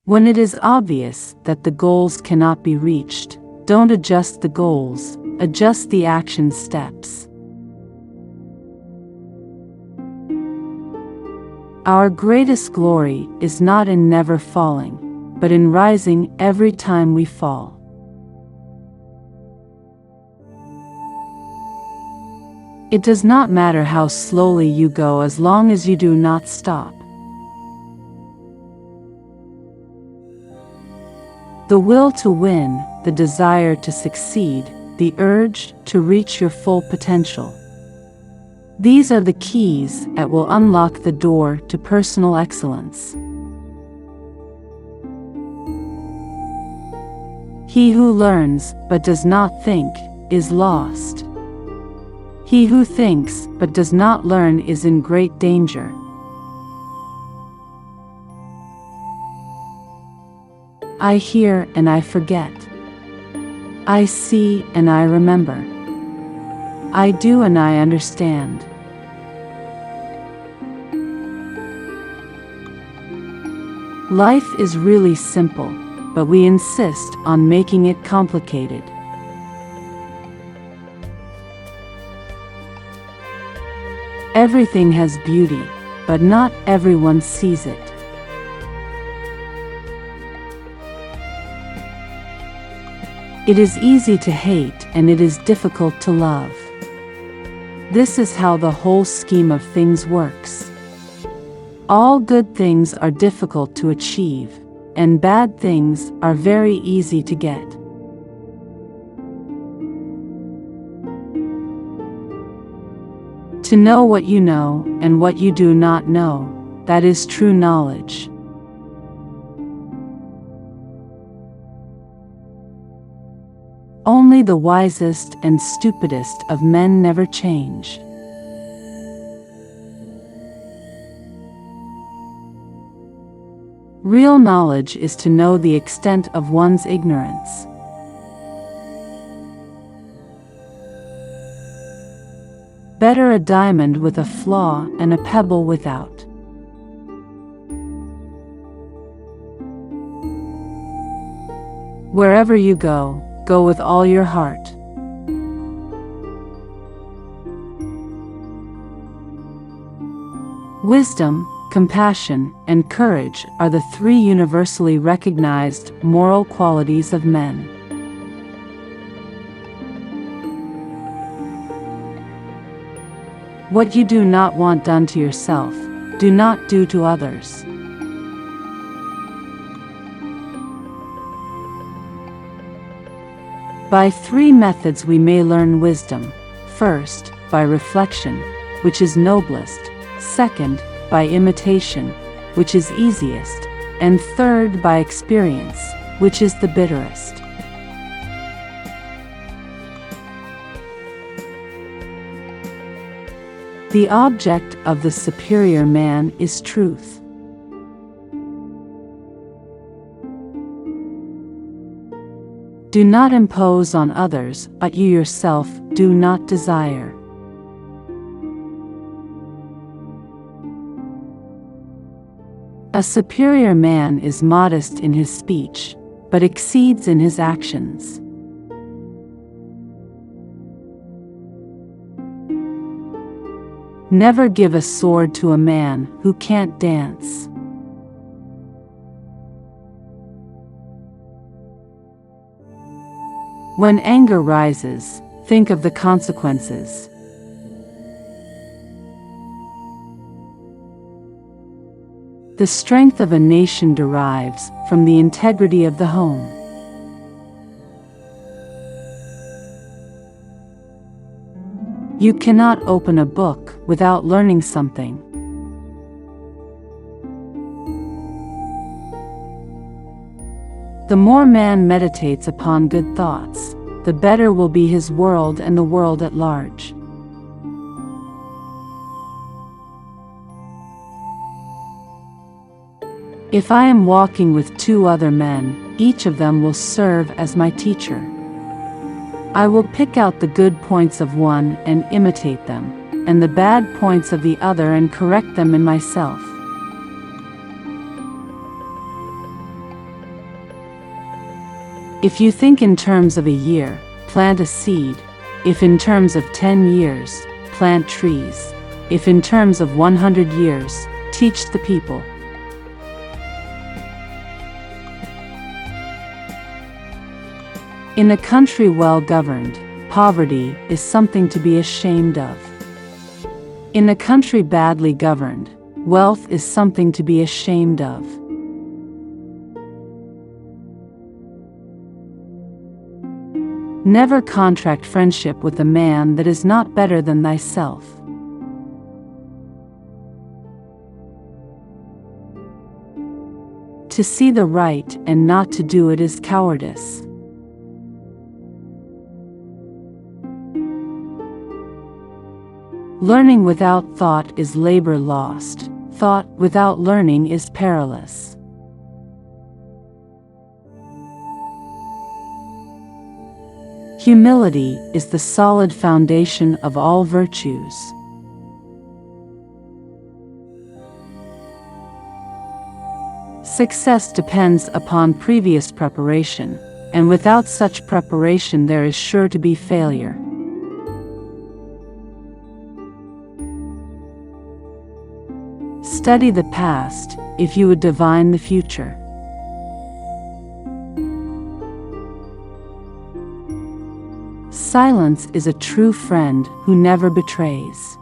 When it is obvious that the goals cannot be reached, don't adjust the goals, adjust the action steps. Our greatest glory is not in never falling, but in rising every time we fall. It does not matter how slowly you go as long as you do not stop. The will to win, the desire to succeed, the urge to reach your full potential. These are the keys that will unlock the door to personal excellence. He who learns but does not think is lost. He who thinks but does not learn is in great danger. I hear and I forget. I see and I remember. I do and I understand. Life is really simple, but we insist on making it complicated. Everything has beauty, but not everyone sees it. It is easy to hate and it is difficult to love. This is how the whole scheme of things works. All good things are difficult to achieve, and bad things are very easy to get. To know what you know and what you do not know, that is true knowledge. Only the wisest and stupidest of men never change. Real knowledge is to know the extent of one's ignorance. Better a diamond with a flaw and a pebble without. Wherever you go, go with all your heart. Wisdom, compassion, and courage are the three universally recognized moral qualities of men. What you do not want done to yourself, do not do to others. By three methods we may learn wisdom. First, by reflection, which is noblest. Second, by imitation, which is easiest. And third, by experience, which is the bitterest. The object of the superior man is truth. Do not impose on others what you yourself do not desire. A superior man is modest in his speech, but exceeds in his actions. Never give a sword to a man who can't dance. When anger rises, think of the consequences. The strength of a nation derives from the integrity of the home. You cannot open a book without learning something. The more man meditates upon good thoughts, the better will be his world and the world at large. If I am walking with two other men, each of them will serve as my teacher. I will pick out the good points of one and imitate them, and the bad points of the other and correct them in myself. If you think in terms of a year, plant a seed. If in terms of 10 years, plant trees. If in terms of 100 years, teach the people. In a country well governed, poverty is something to be ashamed of. In a country badly governed, wealth is something to be ashamed of. Never contract friendship with a man that is not better than thyself. To see the right and not to do it is cowardice. Learning without thought is labor lost. Thought without learning is perilous. Humility is the solid foundation of all virtues. Success depends upon previous preparation, and without such preparation there is sure to be failure. Study the past, if you would divine the future. Silence is a true friend who never betrays.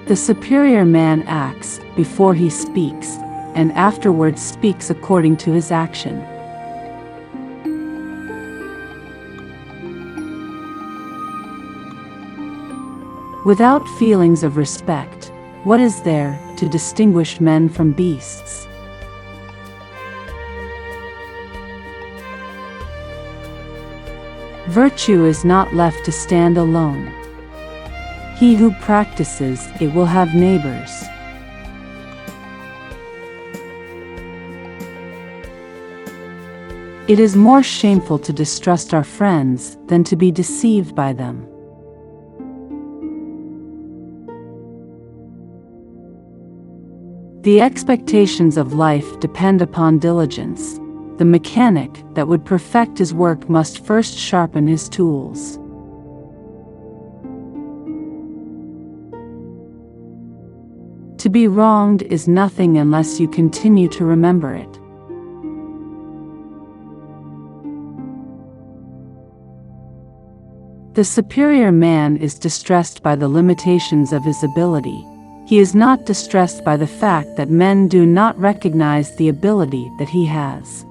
The superior man acts before he speaks, and afterwards speaks according to his action. Without feelings of respect, what is there to distinguish men from beasts? Virtue is not left to stand alone. He who practices it will have neighbors. It is more shameful to distrust our friends than to be deceived by them. The expectations of life depend upon diligence. The mechanic that would perfect his work must first sharpen his tools. To be wronged is nothing unless you continue to remember it. The superior man is distressed by the limitations of his ability. He is not distressed by the fact that men do not recognize the ability that he has.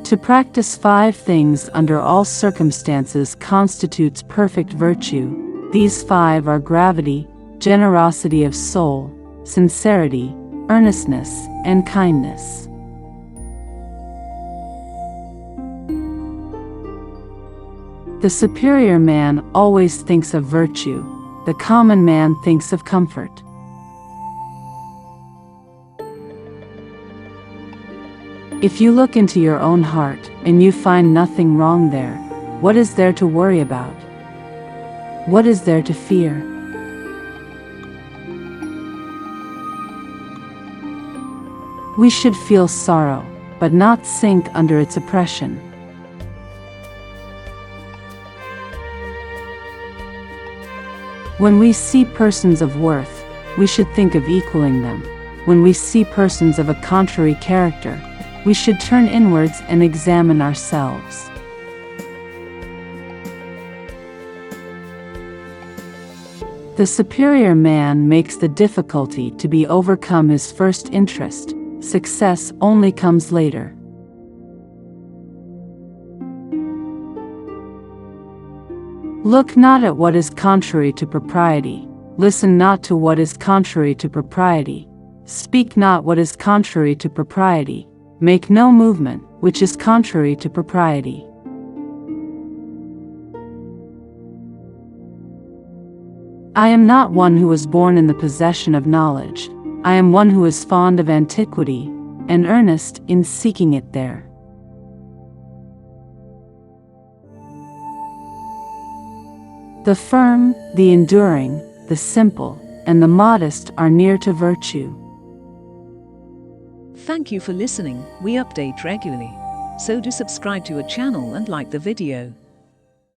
To practice 5 things under all circumstances constitutes perfect virtue. These 5 are gravity, generosity of soul, sincerity, earnestness, and kindness. The superior man always thinks of virtue. The common man thinks of comfort. If you look into your own heart and you find nothing wrong there, what is there to worry about? What is there to fear? We should feel sorrow, but not sink under its oppression. When we see persons of worth, we should think of equaling them. When we see persons of a contrary character, we should turn inwards and examine ourselves. The superior man makes the difficulty to be overcome his first interest. Success only comes later. Look not at what is contrary to propriety. Listen not to what is contrary to propriety. Speak not what is contrary to propriety. Make no movement which is contrary to propriety. I am not one who was born in the possession of knowledge. I am one who is fond of antiquity, and earnest in seeking it there. The firm, the enduring, the simple, and the modest are near to virtue. Thank you for listening. We update regularly. So do subscribe to our channel and like the video.